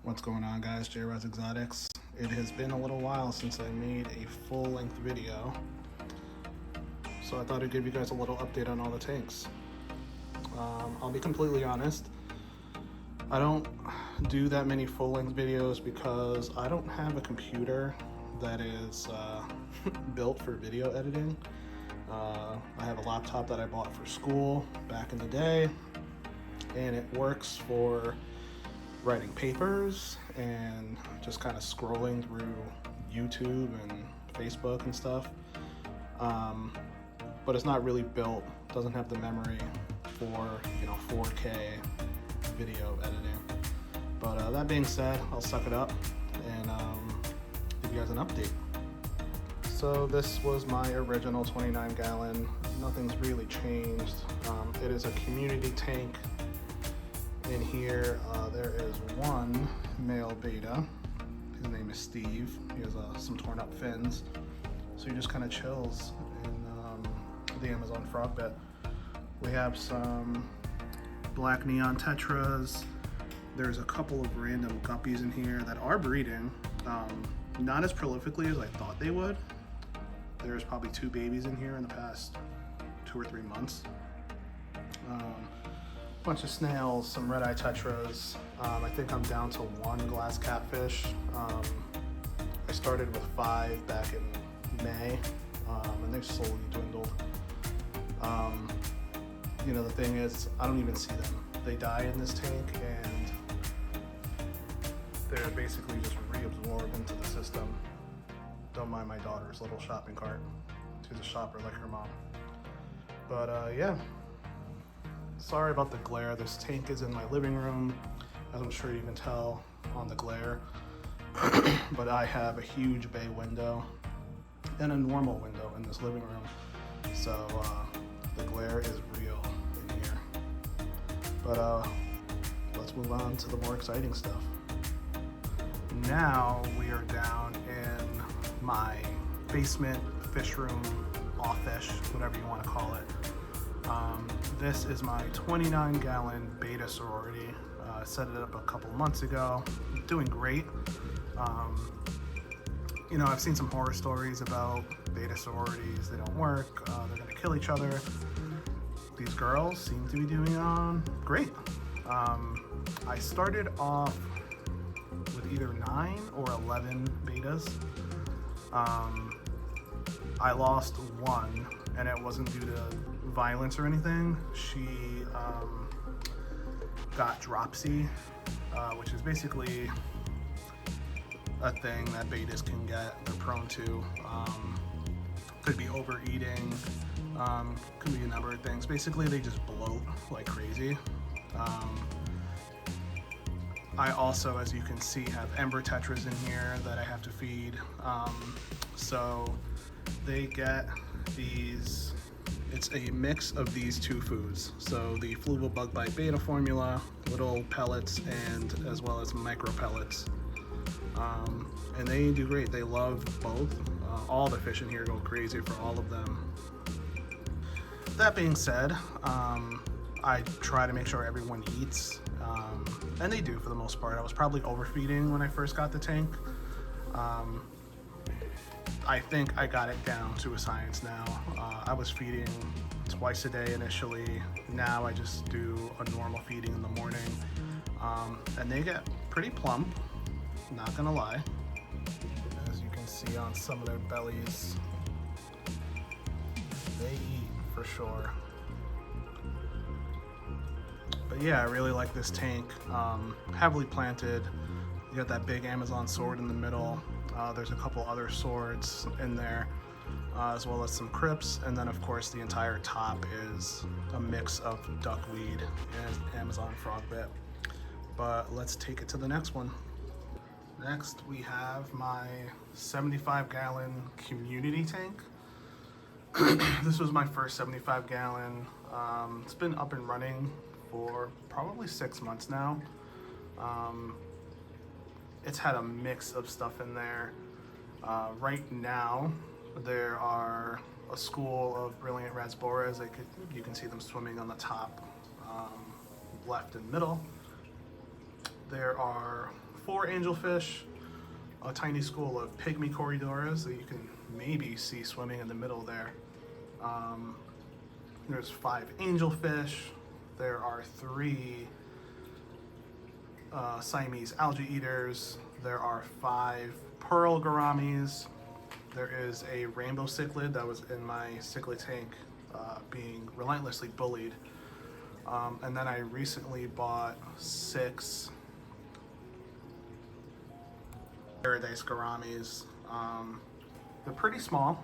What's going on, guys? J-Raz Exotics. It has been a little while since I made a full-length video, so I thought I'd give you guys a little update on all the tanks. I'll be completely honest, I don't do that many full-length videos because I don't have a computer that is built for video editing. I have a laptop that I bought for school back in the day, and it works for writing papers and just kind of scrolling through YouTube and Facebook and stuff. But it's not really built, doesn't have the memory for 4K video editing. But that being said, I'll suck it up and give you guys an update. So this was my original 29 gallon. Nothing's really changed. It is a community tank. In here, there is one male beta. His name is Steve. He has some torn up fins. So he just kind of chills in the Amazon frog bed. We have some black neon tetras. There's a couple of random guppies in here that are breeding. Not as prolifically as I thought they would. There's probably 2 babies in here in the past 2 or 3 months. Bunch of snails, some red-eye tetras. I think I'm down to 1 glass catfish. I started with 5 back in May, and they've slowly dwindled. The thing is, I don't even see them. They die in this tank, and they're basically just reabsorbed into the system. Don't mind my daughter's little shopping cart. She's a shopper like her mom. But yeah. Sorry about the glare. This tank is in my living room, as I'm sure you can tell on the glare. But I have a huge bay window and a normal window in this living room. So the glare is real in here. But let's move on to the more exciting stuff. Now we are down in my basement, fish room, office, whatever you want to call it. This is my 29 gallon Betta sorority. I set it up a couple months ago. Doing great. I've seen some horror stories about Betta sororities. They don't work. They're going to kill each other. These girls seem to be doing great. I started off with either 9 or 11 betas. I lost 1, and it wasn't due to violence or anything. She got dropsy, which is basically a thing that betas can get. They're prone to. Could be overeating, could be a number of things. Basically, they just bloat like crazy. I also, as you can see, have ember tetras in here that I have to feed. So they get these. It's a mix of these 2 foods. So the Fluval Bug Bite Beta formula, little pellets, and as well as micro pellets. And they do great. They love both. All the fish in here go crazy for all of them. That being said, I try to make sure everyone eats, and they do for the most part. I was probably overfeeding when I first got the tank. I think I got it down to a science now. I was feeding twice a day initially. Now I just do a normal feeding in the morning. And they get pretty plump, not gonna lie. As you can see on some of their bellies, they eat for sure. But yeah, I really like this tank. Heavily planted. You got that big Amazon sword in the middle. There's a couple other swords in there, as well as some crypts, and then of course the entire top is a mix of duckweed and Amazon frogbit. But let's take it to the next one. Next we have my 75 gallon community tank. This was my first 75 gallon. It's been up and running for probably 6 months now. It's had a mix of stuff in there. Right now, there are a school of brilliant rasboras. You can see them swimming on the top, left and middle. There are 4 angelfish, a tiny school of pygmy corydoras that you can maybe see swimming in the middle there. There's 5 angelfish. There are 3 Siamese algae eaters. There are 5 pearl gouramis. There is a rainbow cichlid that was in my cichlid tank being relentlessly bullied. And then I recently bought 6 paradise gouramis. They're pretty small.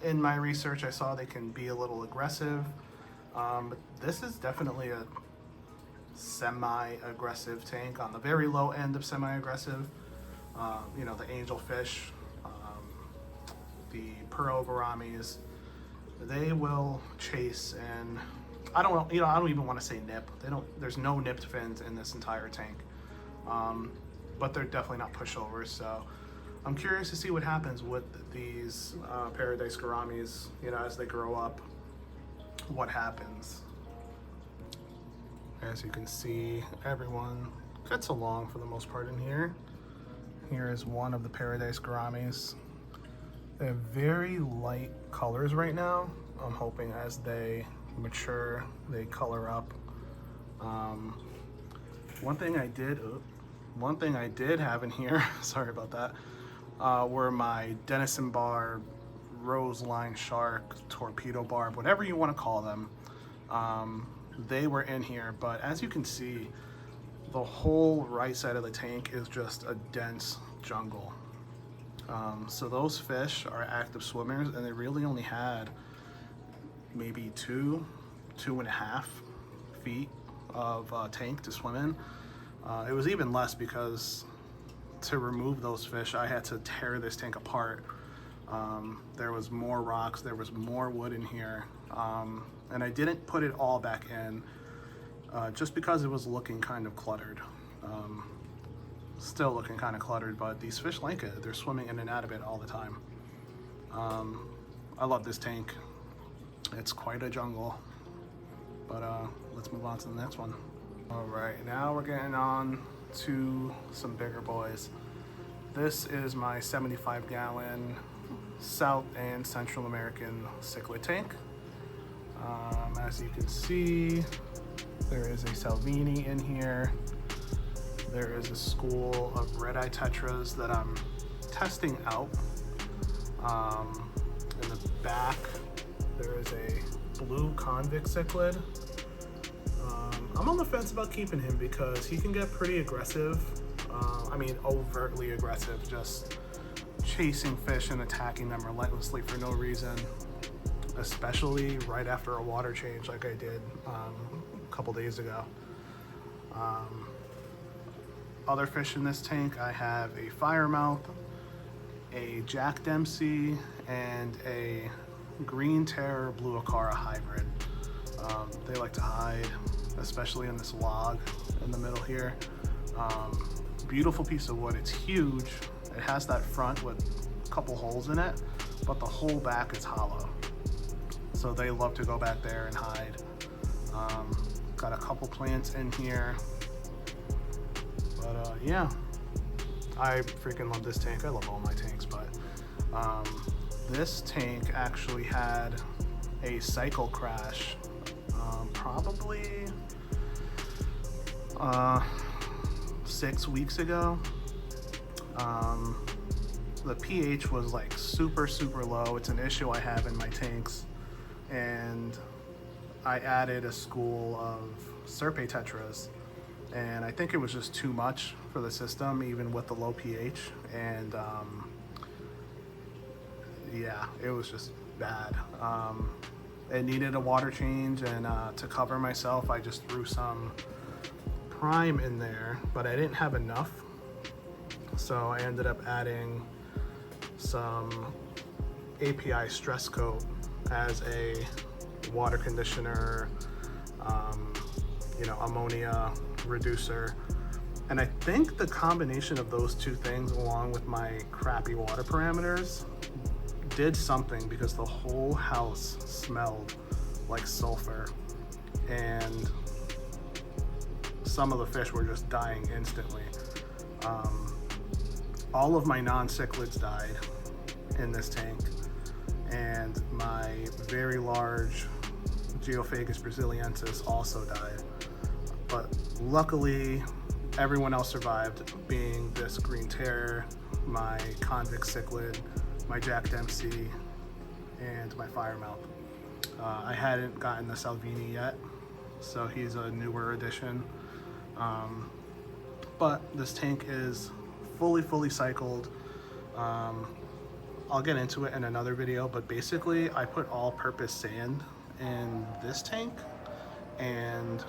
In my research, I saw they can be a little aggressive. But this is definitely a semi-aggressive tank, on the very low end of semi-aggressive. You know, the angelfish, the pearl gouramis, they will chase, and I don't know, you know, I don't even want to say nip. There's no nipped fins in this entire tank. But they're definitely not pushovers, so I'm curious to see what happens with these paradise gouramis, you know, as they grow up, what happens. As you can see, everyone gets along for the most part in here. Here is one of the paradise gouramis. They have very light colors right now. I'm hoping as they mature, they color up. One thing I did have in here, sorry about that, were my Denison barb, rose line shark, torpedo barb, whatever you want to call them. They were in here, but as you can see, the whole right side of the tank is just a dense jungle. So those fish are active swimmers, and they really only had maybe 2.5 feet of tank to swim in. It was even less because to remove those fish, I had to tear this tank apart. There was more rocks, there was more wood in here, and I didn't put it all back in just because it was looking kind of cluttered. Still looking kind of cluttered, but these fish like it. They're swimming in and out of it all the time. I love this tank. It's quite a jungle, but let's move on to the next one. All right, now we're getting on to some bigger boys. This is my 75-gallon South and Central American cichlid tank. As you can see, there is a Salvini in here. There is a school of red-eye tetras that I'm testing out. In the back, there is a blue convict cichlid. I'm on the fence about keeping him because he can get pretty aggressive. I mean, overtly aggressive, just chasing fish and attacking them relentlessly for no reason, especially right after a water change like I did a couple days ago. Other fish in this tank, I have a firemouth, a Jack Dempsey, and a green terror blue acara hybrid. They like to hide, especially in this log in the middle here. Beautiful piece of wood. It's huge. It has that front with a couple holes in it, but the whole back is hollow. So they love to go back there and hide. Got a couple plants in here. But yeah, I freaking love this tank. I love all my tanks, but this tank actually had a cycle crash probably 6 weeks ago. The pH was like super low. It's an issue I have in my tanks, and I added a school of Serpe tetras, and I think it was just too much for the system, even with the low pH, and yeah, it was just bad. It needed a water change, and to cover myself, I just threw some prime in there, but I didn't have enough, so I ended up adding some API stress coat as a water conditioner, you know, ammonia reducer. And I think the combination of those two things, along with my crappy water parameters, did something, because the whole house smelled like sulfur. And some of the fish were just dying instantly. All of my non-cichlids died in this tank, and my very large Geophagus brasiliensis also died. But luckily, everyone else survived, being this green terror, my convict cichlid, my Jack Dempsey, and my firemouth. I hadn't gotten the Salvini yet, so he's a newer addition. But this tank is fully cycled. I'll get into it in another video, but basically I put all-purpose sand in this tank, and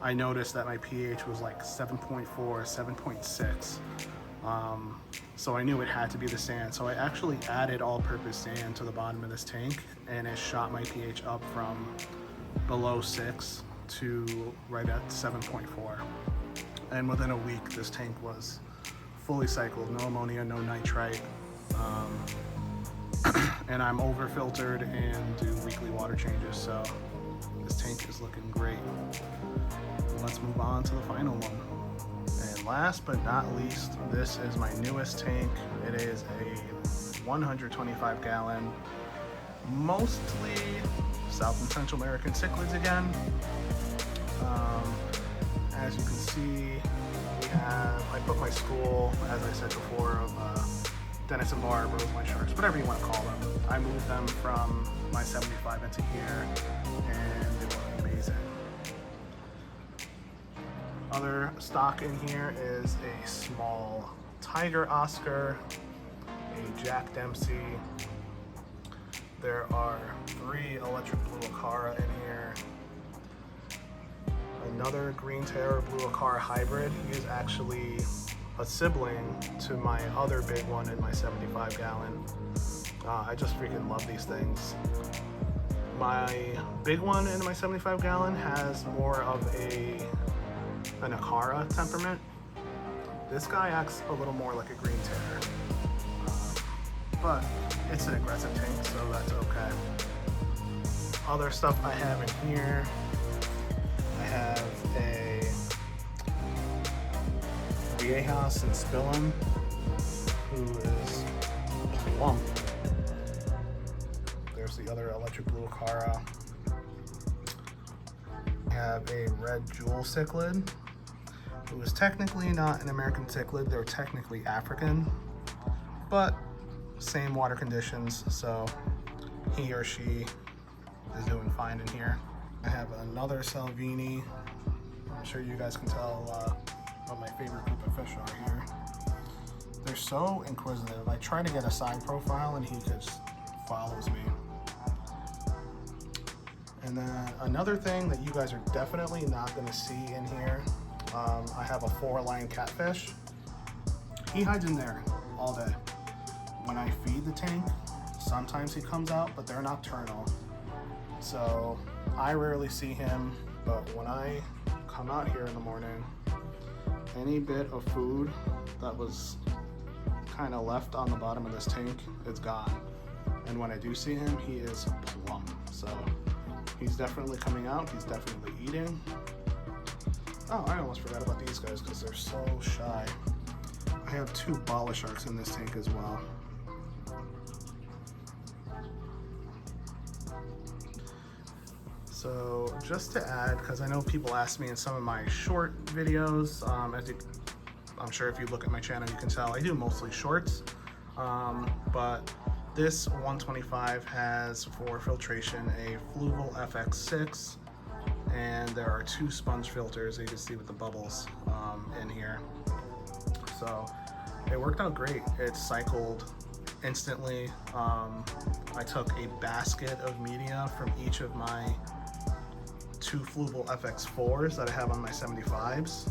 I noticed that my pH was like 7.4, 7.6. So I knew it had to be the sand. So I actually added all-purpose sand to the bottom of this tank, and it shot my pH up from below 6 to right at 7.4. And within a week, this tank was fully cycled, no ammonia, no nitrite. And I'm over filtered and do weekly water changes, so this tank is looking great. Let's move on to the final one. And last but not least, this is my newest tank. It is a 125 gallon, mostly South and Central American cichlids again. As you can see, I put my school, as I said before, of Dennis and Barb, Rosemont sharks, whatever you want to call them. I moved them from my 75 into here, and they were amazing. Other stock in here is a small Tiger Oscar, a Jack Dempsey. There are 3 electric blue Acara in here. Another green terror blue Acara hybrid. He is actually a sibling to my other big one in my 75 gallon. I just freaking love these things. My big one in my 75 gallon has more of an Acara temperament. This guy acts a little more like a green terror, but it's an aggressive tank, so that's okay. Other stuff I have in here, I have a Viejas and Spillum, who is plump. There's the other electric blue Acara. I have a red jewel cichlid, who is technically not an American cichlid. They're technically African, but same water conditions, so he or she is doing fine in here. I have another Salvini. I'm sure you guys can tell what my favorite group of fish are here. They're so inquisitive. I try to get a side profile and he just follows me. And then another thing that you guys are definitely not going to see in here, I have a 4-line catfish. He hides in there all day. When I feed the tank, sometimes he comes out, but they're nocturnal. So I rarely see him, but when I come out here in the morning, any bit of food that was kind of left on the bottom of this tank is gone. And when I do see him, he is plump. So he's definitely coming out, he's definitely eating. Oh, I almost forgot about these guys because they're so shy. I have 2 bala sharks in this tank as well. So just to add, because I know people ask me in some of my short videos, I'm sure if you look at my channel you can tell I do mostly shorts, but this 125 has for filtration a Fluval FX6, and there are 2 sponge filters that you can see with the bubbles in here. So it worked out great. It cycled instantly. I took a basket of media from each of my 2 Fluval FX4s that I have on my 75s,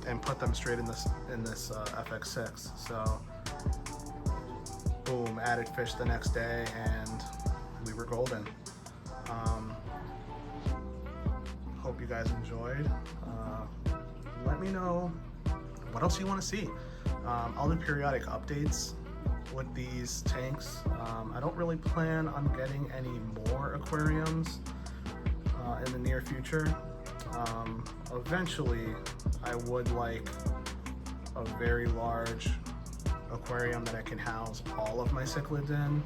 and put them straight in this FX6. So boom, added fish the next day and we were golden. Hope you guys enjoyed. Let me know what else you want to see. I'll do periodic updates with these tanks. I don't really plan on getting any more aquariums in the near future. Eventually, I would like a very large aquarium that I can house all of my cichlids in.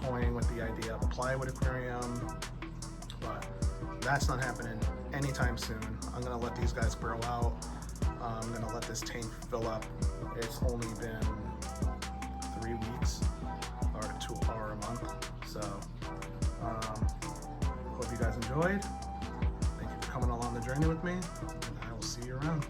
Toying with the idea of a plywood aquarium, but that's not happening anytime soon. I'm gonna let these guys grow out. I'm gonna let this tank fill up. It's only been 3 weeks or a month. So hope you guys enjoyed. Thank you for coming along the journey with me, and I will see you around.